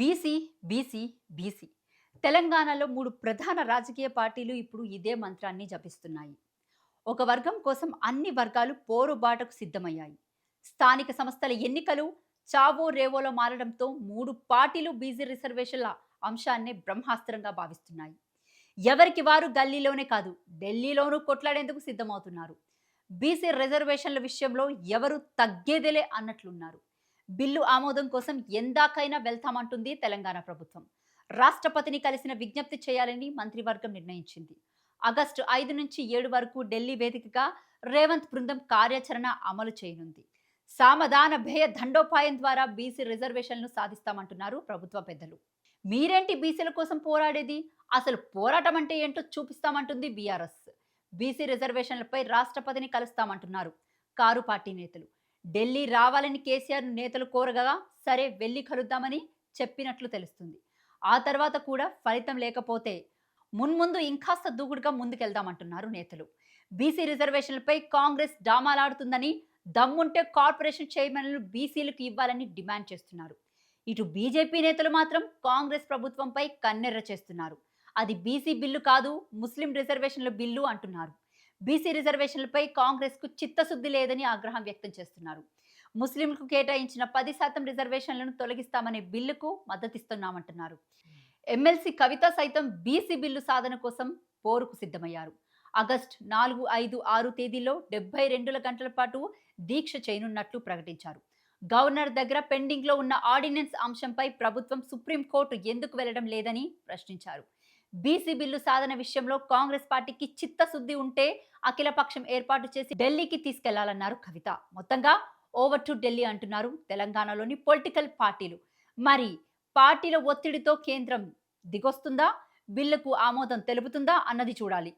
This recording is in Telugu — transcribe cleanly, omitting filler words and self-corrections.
BC, BC, BC. తెలంగాణలో 3 ప్రధాన రాజకీయ పార్టీలు ఇప్పుడు ఇదే మంత్రాన్ని జపిస్తున్నాయి. ఒక వర్గం కోసం అన్ని వర్గాలు పోరుబాటకు సిద్ధమయ్యాయి. స్థానిక సంస్థల ఎన్నికలు చావో రేవోలో మారడంతో 3 పార్టీలు బీసీ రిజర్వేషన్ల అంశాన్నే బ్రహ్మాస్త్రంగా భావిస్తున్నాయి. ఎవరికి వారు గల్లీలోనే కాదు, ఢిల్లీలోనూ కొట్లాడేందుకు సిద్ధమవుతున్నారు. బీసీ రిజర్వేషన్ల విషయంలో ఎవరు తగ్గేదేలే అన్నట్లున్నారు. బిల్లు ఆమోదం కోసం ఎందాకైనా వెళ్తామంటుంది తెలంగాణ ప్రభుత్వం. రాష్ట్రపతిని కలిసిన విజ్ఞప్తి చేయాలని మంత్రివర్గం నిర్ణయించింది. ఆగస్టు 5 నుంచి 7 వరకు ఢిల్లీ వేదికగా రేవంత్ బృందం కార్యాచరణ అమలు చేయనుంది. సామధాన భేయ దండోపాయం ద్వారా బీసీ రిజర్వేషన్లు సాధిస్తామంటున్నారు ప్రభుత్వ పెద్దలు. మీరేంటి బీసీల కోసం పోరాడేది, అసలు పోరాటం అంటే ఏంటో చూపిస్తామంటుంది బీఆర్ఎస్. బీసీ రిజర్వేషన్లపై రాష్ట్రపతిని కలుస్తామంటున్నారు కారు పార్టీ నేతలు. ఢిల్లీ రావాలని కేసీఆర్ నేతలు కోరగా సరే వెళ్లి కలుద్దామని చెప్పినట్లు తెలుస్తుంది. ఆ తర్వాత కూడా ఫలితం లేకపోతే మున్ముందు ఇంకాస్త దూకుడుగా ముందుకెళ్దామంటున్నారు నేతలు. బీసీ రిజర్వేషన్లపై కాంగ్రెస్ డామాలాడుతుందని, దమ్ముంటే కార్పొరేషన్ చైర్మన్లు బీసీలకు ఇవ్వాలని డిమాండ్ చేస్తున్నారు. ఇటు బీజేపీ నేతలు మాత్రం కాంగ్రెస్ ప్రభుత్వంపై కన్నెర్ర చేస్తున్నారు. అది బీసీ బిల్లు కాదు, ముస్లిం రిజర్వేషన్ల బిల్లు అంటున్నారు. బీసీ రిజర్వేషన్లపై కాంగ్రెస్ కు చిత్తశుద్ధి లేదని ఆగ్రహం వ్యక్తం చేస్తున్నారు. ముస్లింలకు కేటాయించిన 10% రిజర్వేషన్లను తొలగిస్తామనే బిల్లుకు మద్దతిస్తున్నామంటున్నారు. ఎమ్మెల్సీ కవిత సైతం బీసీ బిల్లు సాధన కోసం పోరుకు సిద్ధమయ్యారు. ఆగస్టు 4, 5, 6 తేదీల్లో 72 గంటల పాటు దీక్ష చేయనున్నట్లు ప్రకటించారు. గవర్నర్ దగ్గర పెండింగ్ లో ఉన్న ఆర్డినెన్స్ అంశంపై ప్రభుత్వం సుప్రీంకోర్టు ఎందుకు వెళ్లడం లేదని ప్రశ్నించారు. బీసీ బిల్లు సాధన విషయంలో కాంగ్రెస్ పార్టీకి చిత్తశుద్ధి ఉంటే అఖిలపక్షం ఏర్పాటు చేసి ఢిల్లీకి తీసుకెళ్లాలన్నారు కవిత. మొత్తంగా ఓవర్ టు ఢిల్లీ అంటున్నారు తెలంగాణలోని పొలిటికల్ పార్టీలు. మరి పార్టీల ఒత్తిడితో కేంద్రం దిగొస్తుందా, బిల్లుకు ఆమోదం తెలుపుతుందా అన్నది చూడాలి.